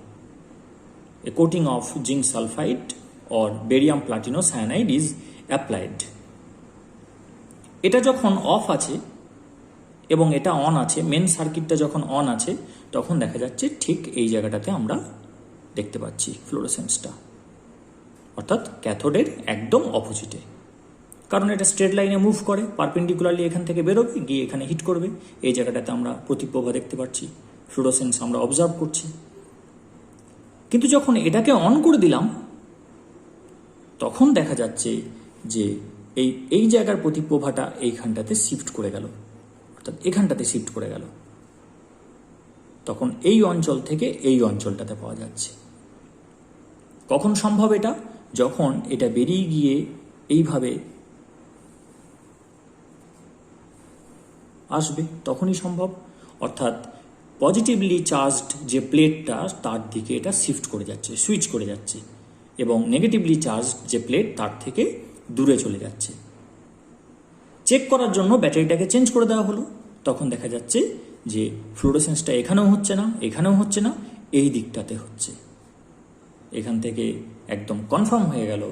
A coating of zinc sulfide or barium platino cyanide is applied. এটা যখন অফ আছে এবং এটা অন আছে, মেন সার্কিটটা যখন অন আছে, তখন দেখা যাচ্ছে ঠিক এই জায়গাটাতে আমরা দেখতে পাচ্ছি ফ্লোরোসেন্সটা, অর্থাৎ ক্যাথোডের একদম অপোজিটে, কারণ এটা স্ট্রেট লাইনে মুভ করে, পারপেন্ডিকুলারলি এখান থেকে বেরোবে, গিয়ে এখানে হিট করবে। এই জায়গাটাতে আমরা প্রতিপ্রভা দেখতে পাচ্ছি, ফ্লোরোসেন্স আমরা অবজার্ভ করছি। কিন্তু যখন এটাকে অন করে দিলাম, তখন দেখা যাচ্ছে যে এই জায়গার প্রতিপ্রভাটা এইখানটাতে শিফট করে গেল, অর্থাৎ এখানটাতে শিফট করে গেল। তখন এই অঞ্চল থেকে এই অঞ্চলটাতে পাওয়া যাচ্ছে। কখন সম্ভব এটা? যখন এটা বেরিয়ে গিয়ে এইভাবে আসবে, তখনই সম্ভব। অর্থাৎ পজিটিভলি চার্জড যে প্লেটটা, তার দিকে এটা শিফট করে যাচ্ছে, সুইচ করে যাচ্ছে, এবং নেগেটিভলি চার্জড যে প্লেট, তার থেকে দূরে চলে যাচ্ছে। চেক করার জন্য ব্যাটারিটাকে চেঞ্জ করে দেওয়া হলো, তখন দেখা যাচ্ছে যে ফ্লোরোসেন্সটা এখানেও হচ্ছে না, এখানেও হচ্ছে না, এই দিকটাতে হচ্ছে। এখান থেকে একদম কনফার্ম হয়ে গেল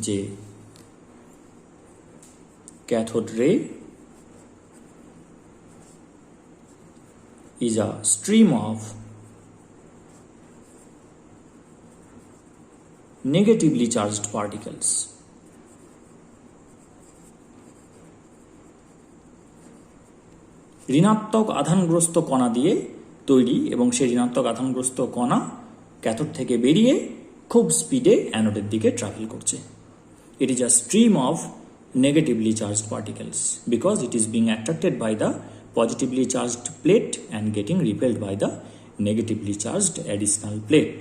যে cathode ray is a stream of negatively charged particles. ঋণাত্মক আধানগ্রস্ত কণা দিয়ে তৈরি, এবং সেই ঋণাত্মক আধানগ্রস্ত কণা ক্যাথোড থেকে বেরিয়ে খুব স্পিডে অ্যানোডের দিকে ট্রাভেল করছে। It is a stream of negatively charged particles because it is being attracted by the positively charged plate and getting repelled by the negatively charged additional plate.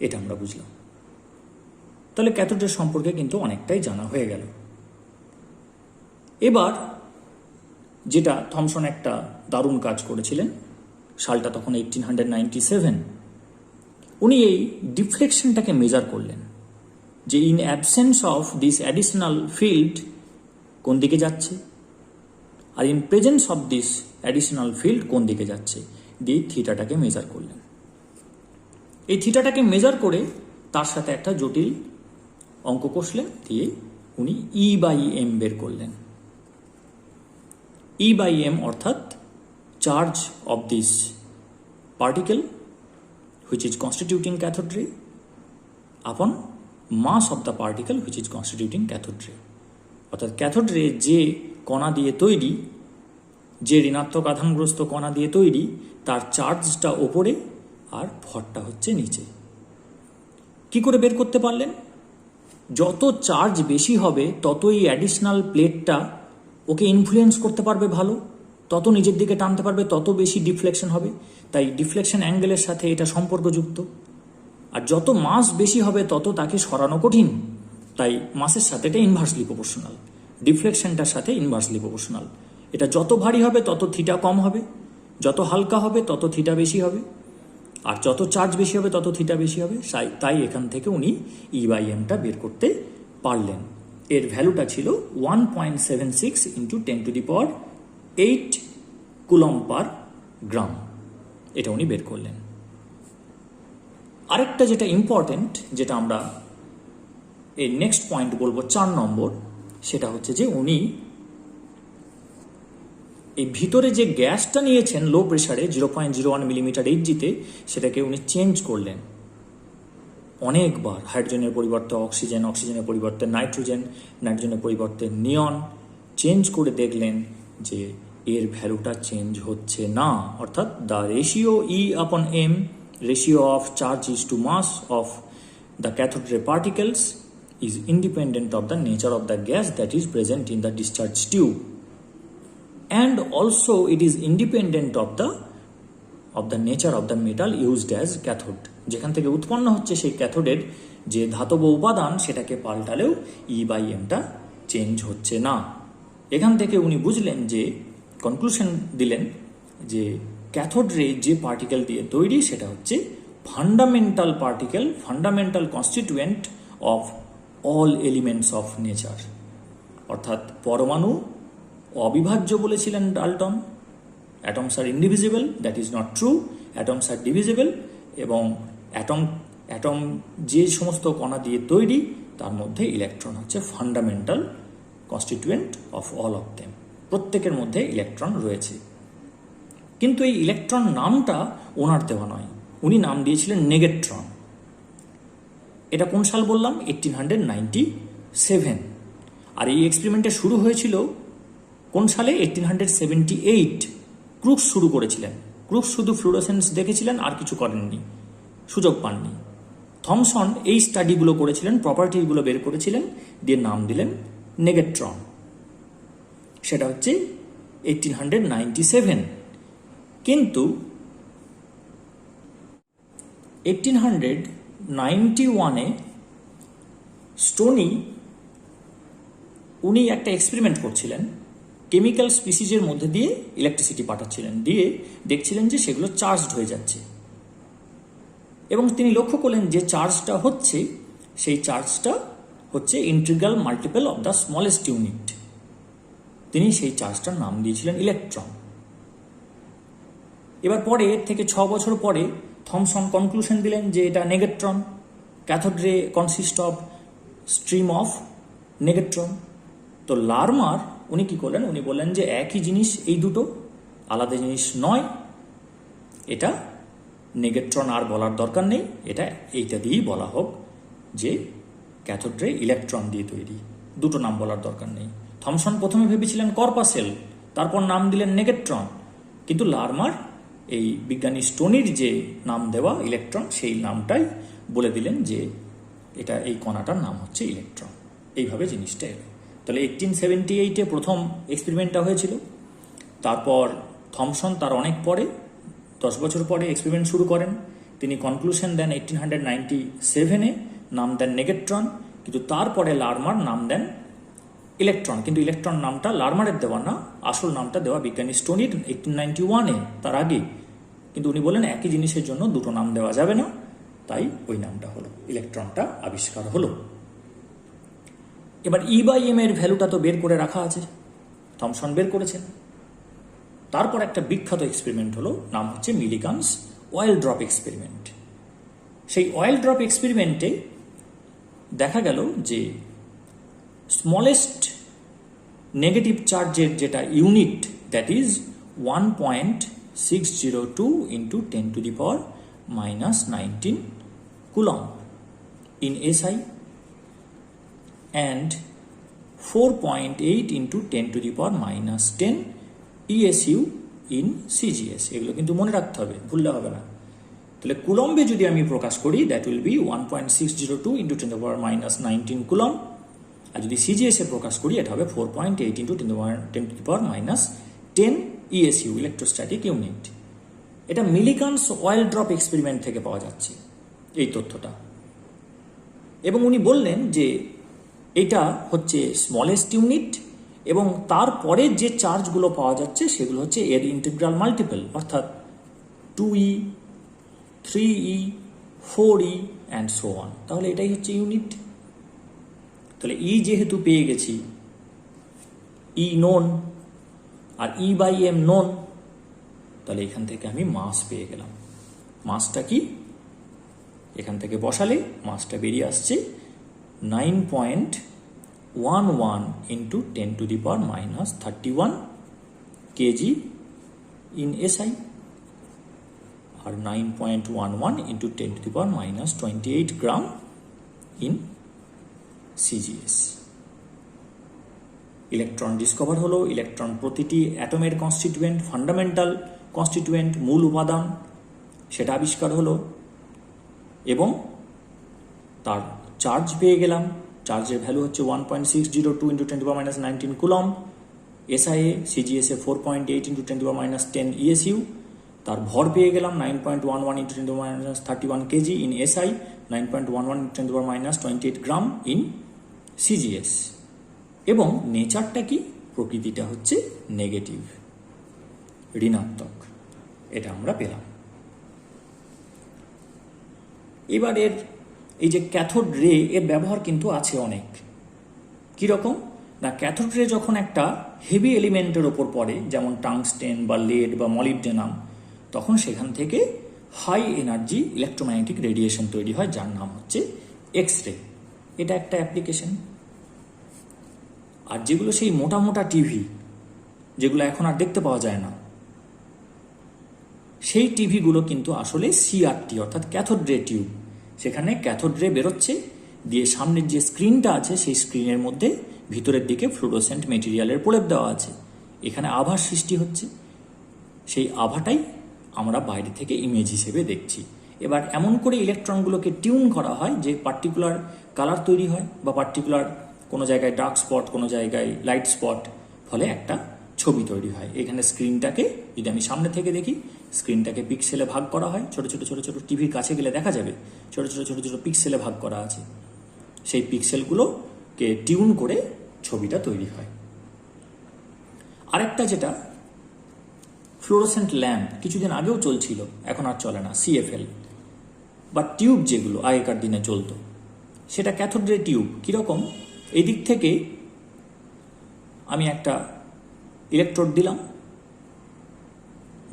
এটা আমরা বুঝলাম। তাহলে ক্যাথোডের সম্পর্কে কিন্তু অনেকটাই জানা হয়ে গেল। এবার যেটা থমসন একটা দারুণ কাজ করেছিলেন, সালটা তখন 1897, উনি এই ডিফ্লেকশনটাকে মেজার করলেন, যে in absence of this additional field কোন দিকে যাচ্ছে, আর in presence of this additional field কোন দিকে যাচ্ছে, দিয়ে থিটাটাকে মেজার করলেন। এই থিটাটাকে মেজার করে তার সাথে একটা জটিল অঙ্ক কষলেন, দিয়ে উনি E/m বের করলেন। E/m অর্থাৎ charge of this particle which is constituting cathode ray upon mass of the particle which is constituting cathode ray. অর্থাৎ ক্যাথোড রে যে কণা দিয়ে তৈরি, যে ঋণাত্মক আধানগ্রস্ত কণা দিয়ে তৈরি, তার চার্জটা ওপরে আর ভরটা হচ্ছে নিচে। কি করে বের করতে পারলেন? যত চার্জ বেশি হবে তত এই অ্যাডিশনাল প্লেটটা ওকে ইনফ্লুয়েন্স করতে পারবে ভালো, তত নিজের দিকে টানতে পারবে, তত বেশি ডিফ্লেকশন হবে। তাই ডিফ্লেকশন অ্যাঙ্গেলের সাথে এটা সম্পর্কযুক্ত। আর যত মাস বেশি হবে তত তাকে সরানো কঠিন, তাই মাসের সাথে এটা ইনভার্সলি প্রপোর্শনাল, ডিফ্লেকশনটার সাথে ইনভার্সলি প্রপোর্শনাল। এটা যত ভারী হবে তত থিটা কম হবে, যত হালকা হবে তত থিটা বেশি হবে, আর যত চার্জ বেশি হবে তত থিটা বেশি হবে। তাই এখান থেকে উনি E/mটা বের করতে পারলেন। এর ভ্যালুটা ছিল 1.76 × 10⁸ কুলম্ব পার গ্রাম। এটা উনি বের করলেন। আরেকটা যেটা ইম্পর্টেন্ট, যেটা আমরা এই নেক্সট পয়েন্ট বলবো 4 নম্বর, সেটা হচ্ছে যে উনি এই ভিতরে যে গ্যাসটা নিয়েছেন লো প্রেসারে 0.01 মিলিমিটার Hg-তে, সেটাকে উনি চেঞ্জ করলেন অনেকবার। হাইড্রোজেনের পরিবর্তে অক্সিজেন, অক্সিজেনের পরিবর্তে নাইট্রোজেন, নাইট্রোজেনের পরিবর্তে নিয়ন, চেঞ্জ করে দেখলেন যে এর ভ্যালুটা চেঞ্জ হচ্ছে না, অর্থাৎ the ratio e upon m, ratio of charge is to mass of the cathode ray particles, is independent of the nature of the gas that is present in the discharge tube, and also it is independent of the nature of the metal used as cathode. যেখান থেকে উৎপন্ন হচ্ছে সেই ক্যাথোডের যে ধাতব উপাদান সেটাকে পাল্টালেও E by এমটা change হচ্ছে না। এখান থেকে উনি বুঝলেন যে কনক্লুশন দিলেন যে ক্যাথোড রে যে পার্টিকেল দিয়ে তৈরি সেটা হচ্ছে fundamental particle, fundamental constituent of all elements of nature, অর্থাৎ পরমাণু অবিভাজ্য বলেছিলেন Dalton. Atoms are indivisible, that is not true. Atoms are divisible, এবং অ্যাটম যে সমস্ত কণা দিয়ে তৈরি তার মধ্যে ইলেকট্রন হচ্ছে fundamental constituent of all of them, প্রত্যেকের মধ্যে ইলেকট্রন রয়েছে। কিন্তু এই ইলেকট্রন নামটা ওনার দেওয়া নয়, উনি নাম দিয়েছিলেন নেগেট্রন। এটা কোন সাল বললাম? 1897। আর এই এক্সপেরিমেন্টটা শুরু হয়েছিল কোন সালে? 1878। ক্রুক্স শুরু করেছিলেন। ক্রুক্স শুধু ফ্লুরোসেন্স দেখেছিলেন, আর কিছু করেননি, সুযোগ পাননি। থমসন এই স্টাডিগুলো করেছিলেন, প্রপার্টিগুলো বের করেছিলেন, দিয়ে নাম দিলেন নেগেট্রন। সেটা হচ্ছে 1897। কিন্তু 1891-এ স্টোনি উনি একটা এক্সপেরিমেন্ট করছিলেন, কেমিক্যাল স্পিসিজের মধ্যে দিয়ে ইলেকট্রিসিটি পাঠাচ্ছিলেন, দিয়ে দেখছিলেন যে সেগুলো চার্জড হয়ে যাচ্ছে, এবং তিনি লক্ষ্য করলেন যে চার্জটা হচ্ছে, সেই চার্জটা হচ্ছে integral multiple of the smallest unit. তিনি সেই চার্জটার নাম দিয়েছিলেন ইলেকট্রন। এবার পরে এর থেকে 6 বছর পরে থমসন কনক্লুশন দিলেন যে এটা negatron, cathode ray consist of stream of negatron. তো লারমার উনি কি করলেন? উনি বললেন যে একই জিনিস, এই দুটো আলাদা জিনিস নয়, এটা নেগেট্রন আর বলার দরকার নেই, এটা এইটা দিয়েই বলা হোক যে ক্যাথোড রে ইলেকট্রন দিয়ে তৈরি, দুটো নাম বলার দরকার নেই। থমসন প্রথমে ভেবেছিলেন কর্পাসেল, তারপর নাম দিলেন নেগেট্রন, কিন্তু লারমার এই বিজ্ঞানী স্টোনির যে নাম দেওয়া ইলেকট্রন, সেই নামটাই বলে দিলেন যে এটা এই কণাটার নাম হচ্ছে ইলেকট্রন। এইভাবে জিনিসটা এলো। তাহলে 1878-এ প্রথম এক্সপেরিমেন্টটা হয়েছিল। তারপর থমসন তার অনেক পরে, 10 বছর পরে এক্সপেরিমেন্ট শুরু করেন। তিনি কনক্লুশন দেন 1897-এ, নাম দেন নেগেট্রন। কিন্তু তারপরে লারমার নাম দেন ইলেকট্রন, কিন্তু ইলেকট্রন নামটা লারমারের দেওয়া না, আসল নামটা দেওয়া বিজ্ঞানী স্টোনির 1891-এ, তার আগে। কিন্তু উনি বলেন একই জিনিসের জন্য দুটো নাম দেওয়া যাবে না, তাই ওই নামটা হলো, ইলেকট্রনটা আবিষ্কার হলো। এবার ই বাই এম এর ভ্যালুটা তো বের করে রাখা আছে, থমসন বের করেছেন। তারপর একটা বিখ্যাত এক্সপেরিমেন্ট হলো, নাম হচ্ছে মিলিকানস অয়েল ড্রপ এক্সপেরিমেন্ট। সেই অয়েল ড্রপ এক্সপেরিমেন্টে দেখা গেল যে স্মলেস্ট নেগেটিভ চার্জের যেটা unit, that is 1.602 into 10⁻⁻19 coulomb in SI and 4.8 into 10⁻⁻10 ESU in CGS। এগুলো কিন্তু মনে রাখতে হবে, ভুললে হবে না। তাহলে কুলম্বে যদি আমি প্রকাশ করি, that will be 1.602 into 10⁻⁻19 coulomb. আর যদি সিজিএসে প্রকাশ করি, এটা হবে 4.8 ইন্টু 10⁻10 ESU, ইলেকট্রোস্ট্যাটিক ইউনিট। এটা মিলিকানস অয়েল ড্রপ এক্সপেরিমেন্ট থেকে পাওয়া যাচ্ছে এই তথ্যটা। এবং উনি বললেন যে এটা হচ্ছে স্মলেস্ট ইউনিট, এবং তারপরে যে চার্জগুলো পাওয়া যাচ্ছে সেগুলো হচ্ছে এর ইন্টিগ্রাল মাল্টিপল, অর্থাৎ 2E, 3E, 4E and so on. তাহলে এটাই হচ্ছে ইউনিট। তাহলে ই যেহেতু পেয়ে গেছি, ই নোন আর ই বাই এম নোন, তাহলে এখান থেকে আমি মাস পেয়ে গেলাম। মাসটা কি? এখান থেকে বসালে মাসটা বেরিয়ে আসছে 9.11 ইন্টু 10⁻31 কেজি ইন SI, আর 9.11 into 10⁻28 gram in CGS। Electron discover হলো, ইলেকট্রন প্রতিটি অ্যাটমের কনস্টিটিউয়েন্ট, ফান্ডামেন্টাল কনস্টিটিউয়েন্ট, মূল উপাদান, সেটা আবিষ্কার হলো এবং তার চার্জ পেয়ে গেলাম। চার্জের ভ্যালু হচ্ছে 1.602 × 10⁻19 কুলম্ব, SiA CgSA 4.8 × 10⁻10 ESU। তার ভর পেয়ে গেলাম 9.11 × 10⁻31 kg in SI, 9.11 × 10⁻28 gram in CgS। এবং নেচারটা কি? প্রকৃতিটা হচ্ছে নেগেটিভ, ঋণাত্মক, এটা আমরা পেলাম। এবার এই যে ক্যাথোড রে, এর ব্যবহার কিন্তু আছে অনেক। কীরকম না, ক্যাথোড রে যখন একটা হেভি এলিমেন্টের ওপর পড়ে, যেমন টাংস্টেন বা লেড বা মলিবডেনাম, তখন সেখান থেকে হাই এনার্জি ইলেকট্রোম্যাগনেটিক রেডিয়েশন তৈরি হয়, যার নাম হচ্ছে এক্স রে। এটা একটা অ্যাপ্লিকেশন। আর যেগুলো সেই মোটা মোটা টিভি, যেগুলো এখন আর দেখতে পাওয়া যায় না, সেই টিভিগুলো কিন্তু আসলে সিআরটি অর্থাৎ ক্যাথোড রে টিউব। সেখানে ক্যাথোড রে বেরোচ্ছে, দিয়ে সামনের যে স্ক্রিনটা আছে সেই স্ক্রিনের মধ্যে ভিতরের দিকে ফ্লুরোসেন্ট মেটেরিয়ালের প্রলেপ দেওয়া আছে। এখানে আভার সৃষ্টি হচ্ছে, সেই আভাটাই আমরা বাইরে থেকে ইমেজ হিসেবে দেখছি। এবার এমন করে ইলেকট্রনগুলোকে টিউন করা হয় যে পার্টিকুলার কালার তৈরি হয়, বা পার্টিকুলার কোনো জায়গায় ডার্ক স্পট, কোনো জায়গায় লাইট স্পট, ফলে একটা ছবি তৈরি হয়। এখানে স্ক্রিনটাকে যদি আমি সামনে থেকে দেখি, স্ক্রিনটাকে পিক্সেলে ভাগ করা হয়, ছোট ছোট ছোট ছোট, টিভির কাছে গেলে দেখা যাবে ছোট ছোট ছোট ছোট পিক্সেলে ভাগ করা আছে। সেই পিক্সেলগুলোকে টিউন করে ছবিটা তৈরি হয়। আরেকটা যেটা ফ্লোরোসেন্ট ল্যাম্প, কিছুদিন আগেও চলছিল, এখন আর চলে না, CFL বা টিউব যেগুলো আগেকার দিনে চলতো, সেটা ক্যাথোড রে টিউব। কীরকম? এই দিক থেকে আমি একটা ইলেকট্রোড দিলাম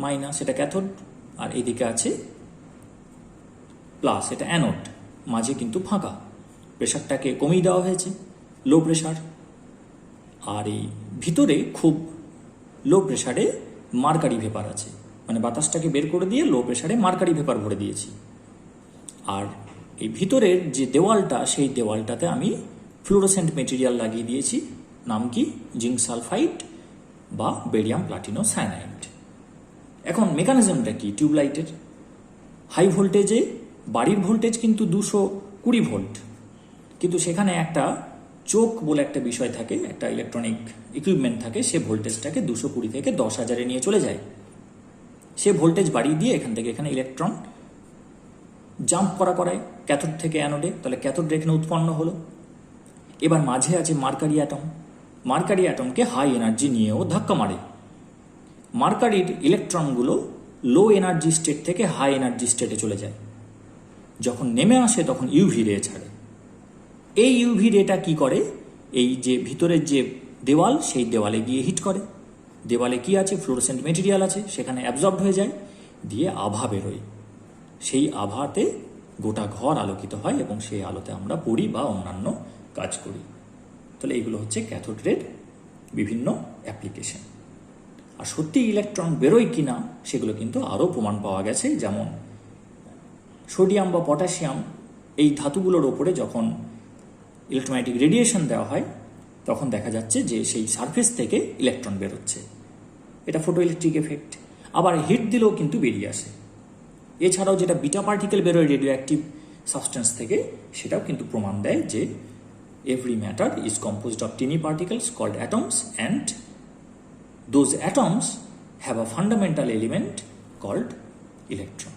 মাইনাস, এটা ক্যাথোড, আর এইদিকে আছে প্লাস, এটা অ্যানোড, মাঝে কিন্তু ফাঁকা। প্রেশারটাকে কমিয়ে দেওয়া হয়েছে, লো প্রেশার। আর এই ভিতরে খুব লো প্রেশারে মার্কারি ভেপার আছে, মানে বাতাসটাকে বের করে দিয়ে লো প্রেশারে মার্কারি ভেপার ভরে দিয়েছি। আর এই ভিতরের যে দেওয়ালটা, সেই দেওয়ালটাতে আমি ফ্লুরোসেন্ট মেটেরিয়াল লাগিয়ে দিয়েছি, নাম কি? জিঙ্ক সালফাইড বা বেরিয়াম প্লাটিনো সায়ানাইড। এখন মেকানিজমটা কি টিউবলাইটের? হাই ভোল্টেজে, বাড়ির ভোল্টেজ কিন্তু 220 ভোল্ট, কিন্তু সেখানে একটা চোখ বলে একটা বিষয় থাকে, একটা ইলেকট্রনিক ইকুইপমেন্ট থাকে, সে ভোল্টেজটাকে 220 থেকে 10,000-এ নিয়ে চলে যায়। সে ভোল্টেজ বাড়িয়ে দিয়ে এখান থেকে এখানে ইলেকট্রন জাম্প করায় ক্যাথোড থেকে অ্যানোডে, তাহলে ক্যাথোড রে এখানে উৎপন্ন হলো। এবার মাঝে আছে মার্কারি অ্যাটম। মার্কারি অ্যাটমকে হাই এনার্জি নিয়েও ধাক্কা মারে। মার্কারির ইলেকট্রনগুলো লো এনার্জি স্টেট থেকে হাই এনার্জি স্টেটে চলে যায়। যখন নেমে আসে তখন ইউভি রে ছাড়ে। এই ইউভি রেটা কি করে? এই যে ভিতরের যে দেওয়াল, সেই দেওয়ালে গিয়ে হিট করে। দেওয়ালে কি আছে? ফ্লুরোসেন্ট মেটেরিয়াল আছে, সেখানে অ্যাবজর্ব হয়ে যায়, দিয়ে আভা বেরোয়। সেই আভাতে গোটা ঘর আলোকিত হয় এবং সেই আলোতে আমরা পড়ি বা অন্যান্য কাজ করি। তাহলে এইগুলো হচ্ছে ক্যাথোড রের বিভিন্ন অ্যাপ্লিকেশন। আর সত্যি ইলেকট্রন বেরোয় কিনা সেগুলো কিন্তু আরও প্রমাণ পাওয়া গেছে। যেমন সোডিয়াম বা পটাশিয়াম, এই ধাতুগুলোর ওপরে যখন ইলেকট্রোম্যাগনেটিক রেডিয়েশন দেওয়া হয়, তখন দেখা যাচ্ছে যে সেই সারফেস থেকে ইলেকট্রন বেরোচ্ছে। এটা ফটো ইলেকট্রিক এফেক্ট। আবার হিট দিলেও কিন্তু বেরিয়ে আসে। এছাড়াও যেটা বিটা পার্টিকেল বেরোয় রেডিও অ্যাক্টিভ সাবস্টেন্স থেকে, সেটাও কিন্তু প্রমাণ দেয় যে every matter is composed of tiny particles called atoms, and those atoms have a fundamental element called electron.